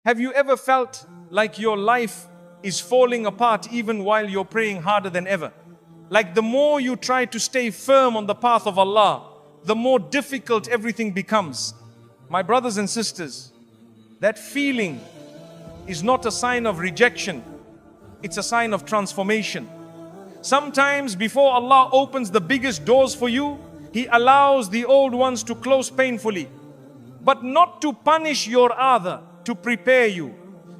Have you ever felt like your life is falling apart even while you're praying harder than ever? Like the more you try to stay firm on the path of Allah, the more difficult everything becomes. My brothers and sisters, that feeling is not a sign of rejection, it's a sign of transformation. Sometimes before Allah opens the biggest doors for you, He allows the old ones to close painfully, but not to punish your other, to prepare you.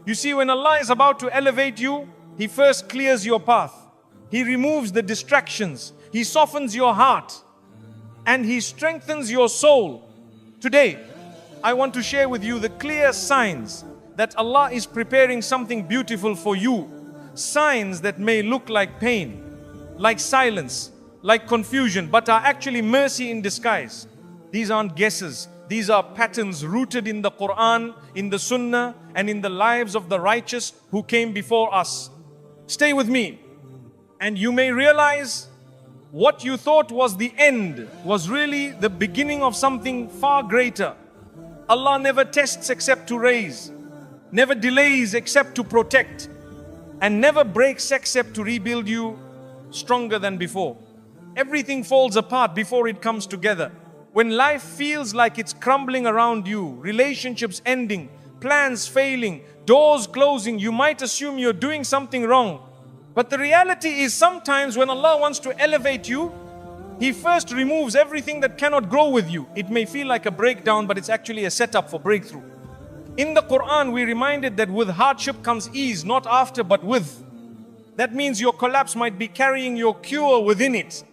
You see, when Allah is about to elevate you, He first clears your path. He removes the distractions. He softens your heart and He strengthens your soul. Today, I want to share with you the clear signs that Allah is preparing something beautiful for you. Signs that may look like pain, like silence, like confusion, but are actually mercy in disguise. These aren't guesses. These are patterns rooted in the Quran, in the Sunnah, and in the lives of the righteous who came before us. Stay with me, and you may realize what you thought was the end was really the beginning of something far greater. Allah never tests except to raise, never delays except to protect, and never breaks except to rebuild you stronger than before. Everything falls apart before it comes together. When life feels like it's crumbling around you, relationships ending, plans failing, doors closing, you might assume you're doing something wrong. But the reality is, sometimes when Allah wants to elevate you, He first removes everything that cannot grow with you. It may feel like a breakdown, but it's actually a setup for breakthrough. In the Quran, we're reminded that with hardship comes ease, not after, but with. That means your collapse might be carrying your cure within it.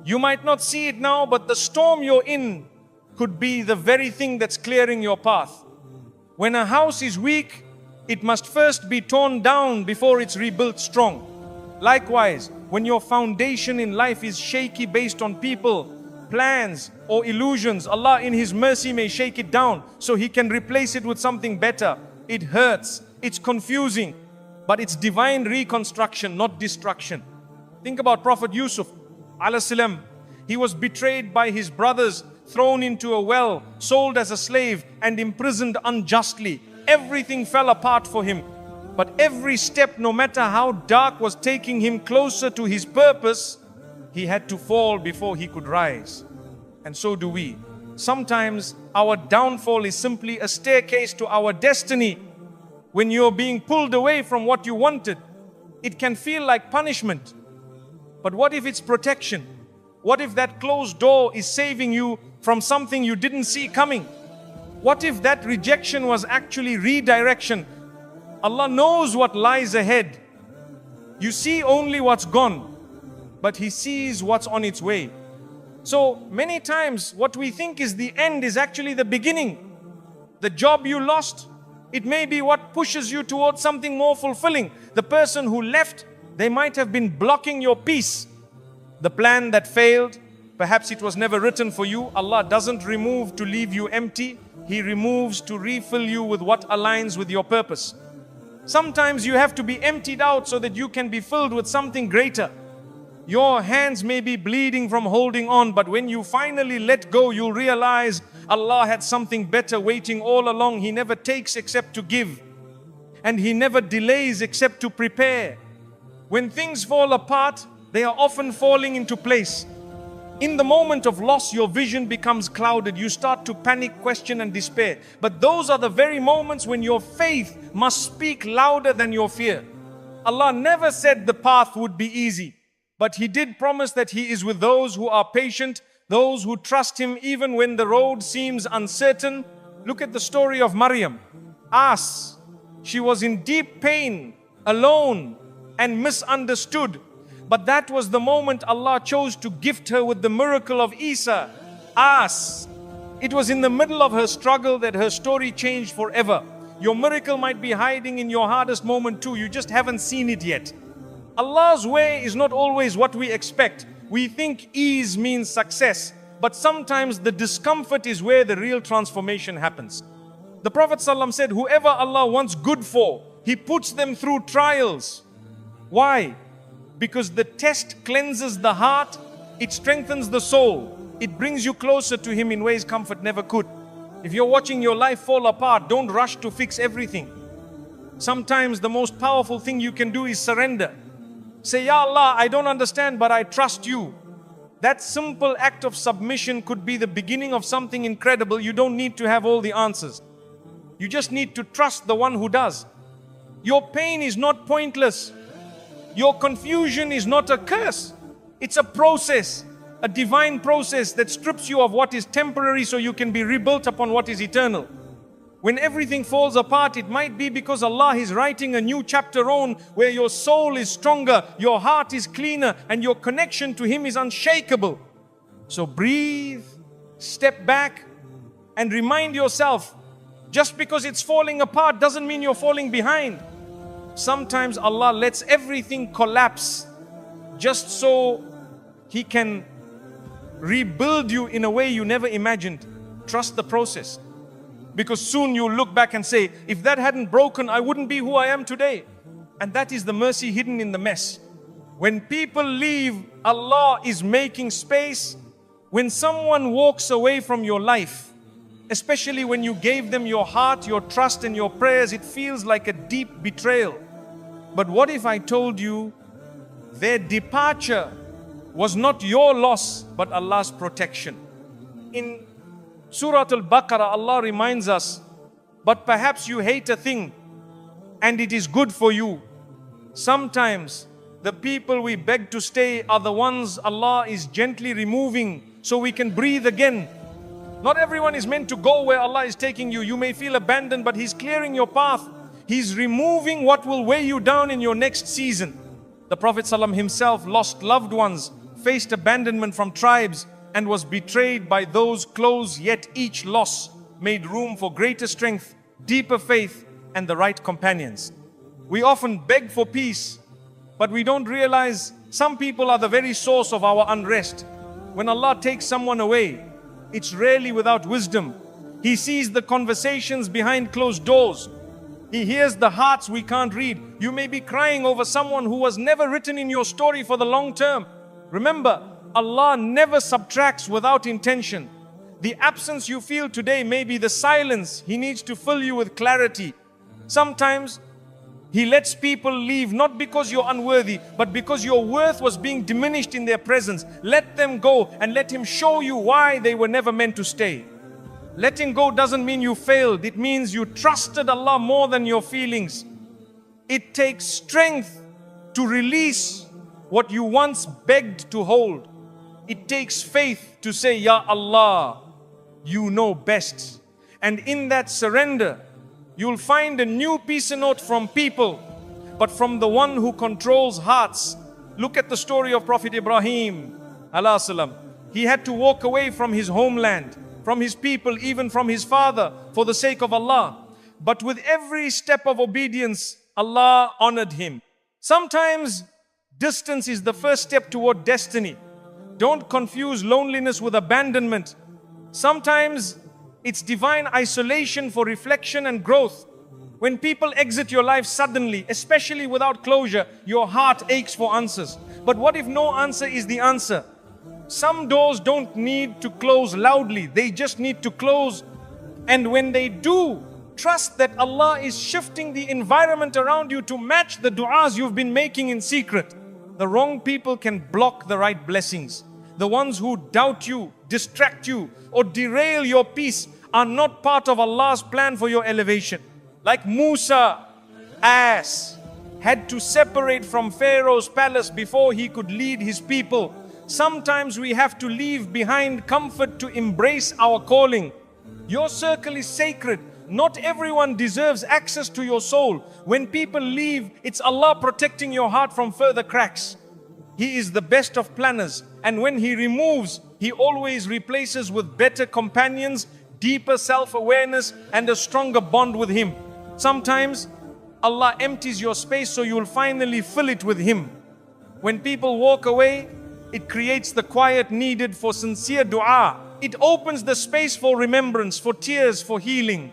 You might not see it now, but the storm you're in could be the very thing that's clearing your path. When a house is weak, it must first be torn down before it's rebuilt strong. Likewise, when your foundation in life is shaky based on people, plans, or illusions, Allah in His mercy may shake it down so He can replace it with something better. It hurts, it's confusing, but it's divine reconstruction, not destruction. Think about Prophet Yusuf alayhi salam. He was betrayed by his brothers, thrown into a well, sold as a slave, and imprisoned unjustly. Everything fell apart for him. But every step, no matter how dark, was taking him closer to his purpose. He had to fall before he could rise. And so do we. Sometimes our downfall is simply a staircase to our destiny. When you're being pulled away from what you wanted, it can feel like punishment. But what if it's protection? What if that closed door is saving you from something you didn't see coming? What if that rejection was actually redirection? Allah knows what lies ahead. You see only what's gone, but He sees what's on its way. So many times what we think is the end is actually the beginning. The job you lost, it may be what pushes you towards something more fulfilling. The person who left, they might have been blocking your peace. The plan that failed, perhaps it was never written for you. Allah doesn't remove to leave you empty. He removes to refill you with what aligns with your purpose. Sometimes you have to be emptied out so that you can be filled with something greater. Your hands may be bleeding from holding on, but when you finally let go, you'll realize Allah had something better waiting all along. He never takes except to give, and He never delays except to prepare. When things fall apart, they are often falling into place. In the moment of loss, your vision becomes clouded. You start to panic, question, and despair. But those are the very moments when your faith must speak louder than your fear. Allah never said the path would be easy, but He did promise that He is with those who are patient, those who trust Him even when the road seems uncertain. Look at the story of Maryam. She was in deep pain, alone, and misunderstood. But that was the moment Allah chose to gift her with the miracle of Isa. It was in the middle of her struggle that her story changed forever. Your miracle might be hiding in your hardest moment too. You just haven't seen it yet. Allah's way is not always what we expect. We think ease means success, but sometimes the discomfort is where the real transformation happens. The Prophet ﷺ said, whoever Allah wants good for, He puts them through trials. Why? Because the test cleanses the heart, it strengthens the soul, it brings you closer to Him in ways comfort never could. If you're watching your life fall apart, don't rush to fix everything. Sometimes the most powerful thing you can do is surrender. Say, Ya Allah, I don't understand, but I trust you. That simple act of submission could be the beginning of something incredible. You don't need to have all the answers. You just need to trust the one who does. Your pain is not pointless. Your confusion is not a curse. It's a process, a divine process that strips you of what is temporary so you can be rebuilt upon what is eternal. When everything falls apart, it might be because Allah is writing a new chapter on where your soul is stronger, your heart is cleaner, and your connection to Him is unshakable. So breathe, step back, and remind yourself, just because it's falling apart doesn't mean you're falling behind. Sometimes Allah lets everything collapse just so He can rebuild you in a way you never imagined. Trust the process. Because soon you'll look back and say, if that hadn't broken, I wouldn't be who I am today. And that is the mercy hidden in the mess. When people leave, Allah is making space. When someone walks away from your life, especially when you gave them your heart, your trust and your prayers, it feels like a deep betrayal. But what if I told you their departure was not your loss, but Allah's protection? In Surah Al-Baqarah, Allah reminds us, but perhaps you hate a thing and it is good for you. Sometimes the people we beg to stay are the ones Allah is gently removing so we can breathe again. Not everyone is meant to go where Allah is taking you. You may feel abandoned, but He's clearing your path. He's removing what will weigh you down in your next season. The Prophet ﷺ himself lost loved ones, faced abandonment from tribes, and was betrayed by those close, yet each loss made room for greater strength, deeper faith, and the right companions. We often beg for peace, but we don't realize some people are the very source of our unrest. When Allah takes someone away, it's rarely without wisdom. He sees the conversations behind closed doors. He hears the hearts we can't read. You may be crying over someone who was never written in your story for the long term. Remember, Allah never subtracts without intention. The absence you feel today may be the silence He needs to fill you with clarity. Sometimes He lets people leave not because you're unworthy, but because your worth was being diminished in their presence. Let them go and let Him show you why they were never meant to stay. Letting go doesn't mean you failed. It means you trusted Allah more than your feelings. It takes strength to release what you once begged to hold. It takes faith to say, Ya Allah, you know best. And in that surrender, you'll find a new peace note from people, but from the one who controls hearts. Look at the story of Prophet Ibrahim alayhi salam. He had to walk away from his homeland, from his people, even from his father, for the sake of Allah. But with every step of obedience, Allah honored him. Sometimes distance is the first step toward destiny. Don't confuse loneliness with abandonment. Sometimes it's divine isolation for reflection and growth. When people exit your life suddenly, especially without closure, your heart aches for answers. But what if no answer is the answer? Some doors don't need to close loudly. They just need to close. And when they do, trust that Allah is shifting the environment around you to match the du'as you've been making in secret. The wrong people can block the right blessings. The ones who doubt you, distract you, or derail your peace are not part of Allah's plan for your elevation. Like Musa, had to separate from Pharaoh's palace before he could lead his people. Sometimes we have to leave behind comfort to embrace our calling. Your circle is sacred. Not everyone deserves access to your soul. When people leave, it's Allah protecting your heart from further cracks. He is the best of planners, and when He removes, He always replaces with better companions, deeper self-awareness, and a stronger bond with Him. Sometimes Allah empties your space so you'll finally fill it with Him. When people walk away, it creates the quiet needed for sincere dua. It opens the space for remembrance, for tears, for healing.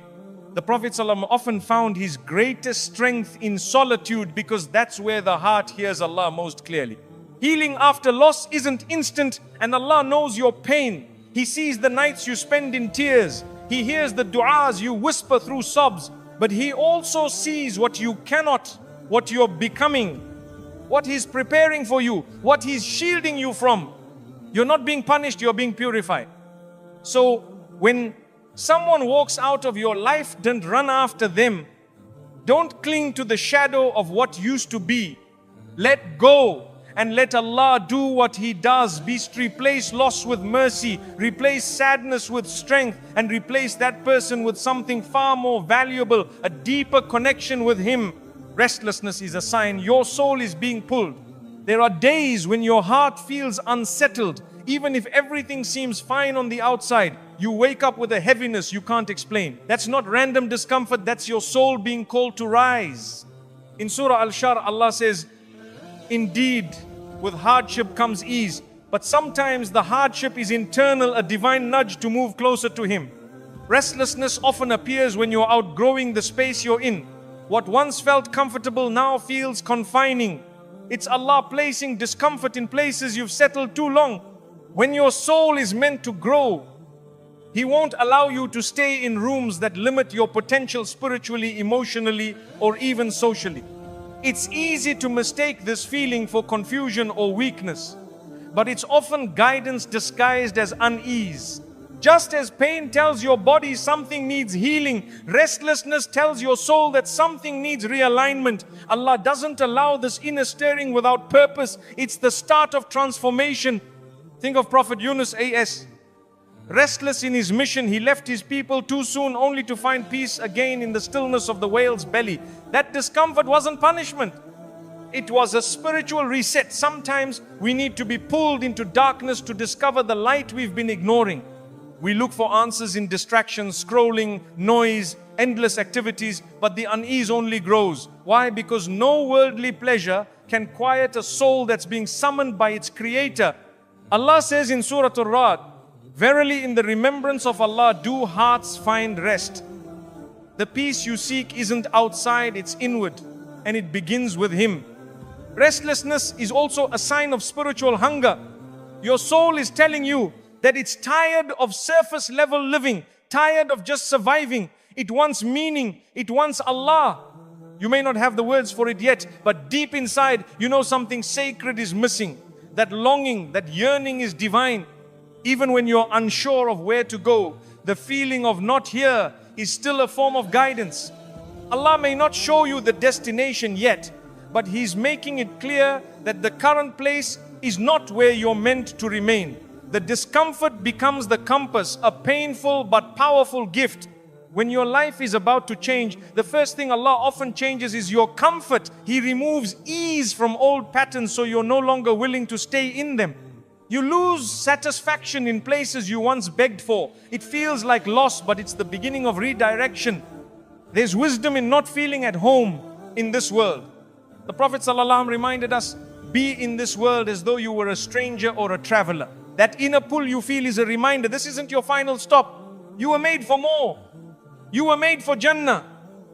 The Prophet ﷺ often found his greatest strength in solitude because that's where the heart hears Allah most clearly. Healing after loss isn't instant, and Allah knows your pain. He sees the nights you spend in tears. He hears the du'as you whisper through sobs, but He also sees what you cannot, what you're becoming, what He's preparing for you, what He's shielding you from. You're not being punished, you're being purified. So when someone walks out of your life, don't run after them. Don't cling to the shadow of what used to be. Let go and let Allah do what He does. Replace loss with mercy, replace sadness with strength, and replace that person with something far more valuable, a deeper connection with Him. Restlessness is a sign your soul is being pulled. There are days when your heart feels unsettled. Even if everything seems fine on the outside, you wake up with a heaviness you can't explain. That's not random discomfort, that's your soul being called to rise. In Surah Al-Shar, Allah says, indeed, with hardship comes ease, but sometimes the hardship is internal, a divine nudge to move closer to Him. Restlessness often appears when you're outgrowing the space you're in. What once felt comfortable now feels confining. It's Allah placing discomfort in places you've settled too long. When your soul is meant to grow, He won't allow you to stay in rooms that limit your potential spiritually, emotionally, or even socially. It's easy to mistake this feeling for confusion or weakness, but it's often guidance disguised as unease. Just as pain tells your body something needs healing, restlessness tells your soul that something needs realignment. Allah doesn't allow this inner stirring without purpose. It's the start of transformation. Think of Prophet Yunus A.S. Restless in his mission, he left his people too soon only to find peace again in the stillness of the whale's belly. That discomfort wasn't punishment. It was a spiritual reset. Sometimes we need to be pulled into darkness to discover the light we've been ignoring. We look for answers in distractions, scrolling, noise, endless activities, but the unease only grows. Why? Because no worldly pleasure can quiet a soul that's being summoned by its Creator. Allah says in Surah Ar-Ra'd, verily in the remembrance of Allah do hearts find rest. The peace you seek isn't outside, it's inward, and it begins with Him. Restlessness is also a sign of spiritual hunger. Your soul is telling you that it's tired of surface level living, tired of just surviving. It wants meaning, it wants Allah. You may not have the words for it yet, but deep inside you know something sacred is missing. That longing, that yearning is divine. Even when you're unsure of where to go, the feeling of not here is still a form of guidance. Allah may not show you the destination yet, but He's making it clear that the current place is not where you're meant to remain. The discomfort becomes the compass, a painful but powerful gift. When your life is about to change, the first thing Allah often changes is your comfort. He removes ease from old patterns so you're no longer willing to stay in them. You lose satisfaction in places you once begged for. It feels like loss, but it's the beginning of redirection. There's wisdom in not feeling at home in this world. The Prophet ﷺ reminded us, be in this world as though you were a stranger or a traveler. That inner pull you feel is a reminder, this isn't your final stop. You were made for more. You were made for Jannah.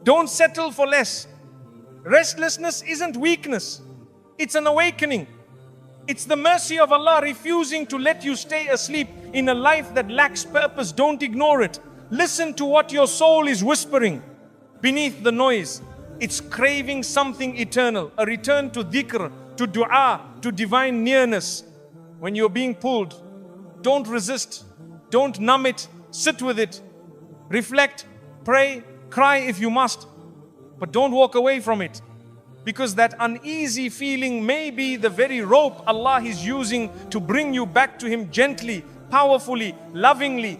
Don't settle for less. Restlessness isn't weakness. It's an awakening. It's the mercy of Allah refusing to let you stay asleep in a life that lacks purpose. Don't ignore it. Listen to what your soul is whispering beneath the noise. It's craving something eternal, a return to dhikr, to dua, to divine nearness. When you're being pulled, don't resist, don't numb it, sit with it, reflect, pray, cry if you must, but don't walk away from it. Because that uneasy feeling may be the very rope Allah is using to bring you back to Him gently, powerfully, lovingly.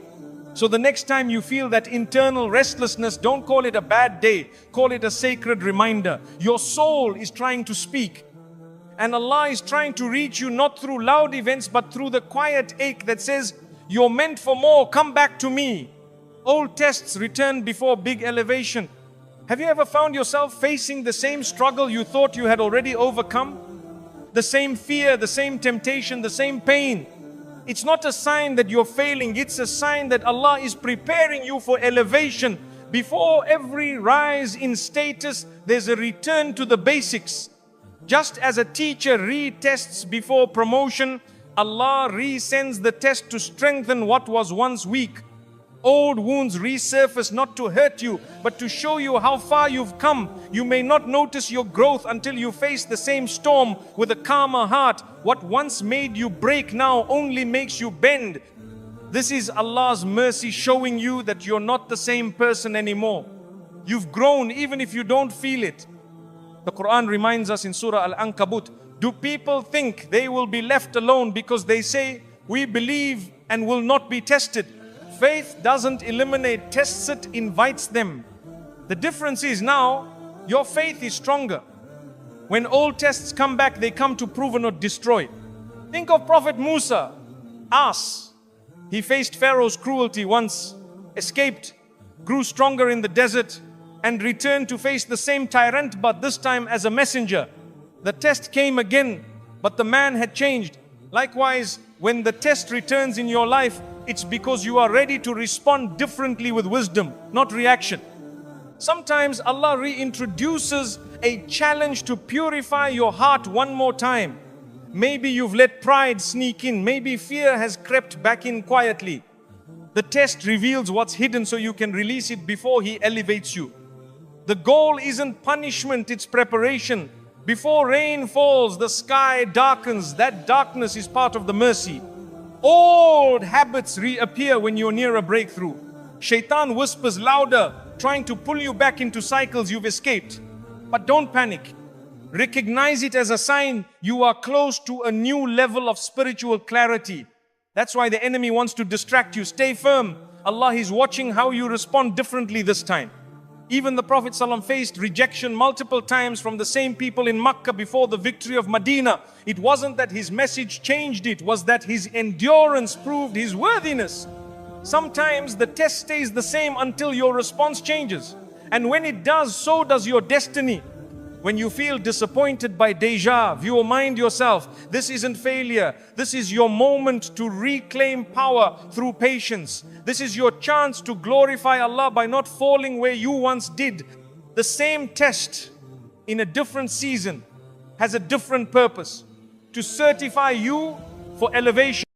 So the next time you feel that internal restlessness, don't call it a bad day, call it a sacred reminder. Your soul is trying to speak. And Allah is trying to reach you not through loud events, but through the quiet ache that says, you're meant for more, come back to me. Old tests return before big elevation. Have you ever found yourself facing the same struggle you thought you had already overcome? The same fear, the same temptation, the same pain. It's not a sign that you're failing, it's a sign that Allah is preparing you for elevation. Before every rise in status, there's a return to the basics. Just as a teacher retests before promotion, Allah resends the test to strengthen what was once weak. Old wounds resurface not to hurt you, but to show you how far you've come. You may not notice your growth until you face the same storm with a calmer heart. What once made you break now only makes you bend. This is Allah's mercy showing you that you're not the same person anymore. You've grown even if you don't feel it. The Quran reminds us in Surah Al-Ankabut, do people think they will be left alone because they say, we believe and will not be tested? Faith doesn't eliminate tests, it invites them. The difference is now, your faith is stronger. When old tests come back, they come to prove or not destroy. Think of Prophet Musa, ass. He faced Pharaoh's cruelty once, escaped, grew stronger in the desert, and returned to face the same tyrant, but this time as a messenger. The test came again, but the man had changed. Likewise, when the test returns in your life, it's because you are ready to respond differently with wisdom, not reaction. Sometimes Allah reintroduces a challenge to purify your heart one more time. Maybe you've let pride sneak in. Maybe fear has crept back in quietly. The test reveals what's hidden so you can release it before He elevates you. The goal isn't punishment, it's preparation. Before rain falls, the sky darkens. That darkness is part of the mercy. Old habits reappear when you're near a breakthrough. Shaitan whispers louder, trying to pull you back into cycles you've escaped. But don't panic. Recognize it as a sign you are close to a new level of spiritual clarity. That's why the enemy wants to distract you. Stay firm. Allah is watching how you respond differently this time. Even the Prophet ﷺ faced rejection multiple times from the same people in Makkah before the victory of Medina. It wasn't that his message changed, it was that his endurance proved his worthiness. Sometimes the test stays the same until your response changes. And when it does, so does your destiny. When you feel disappointed by deja vu, remind yourself, this isn't failure. This is your moment to reclaim power through patience. This is your chance to glorify Allah by not falling where you once did. The same test in a different season has a different purpose, to certify you for elevation.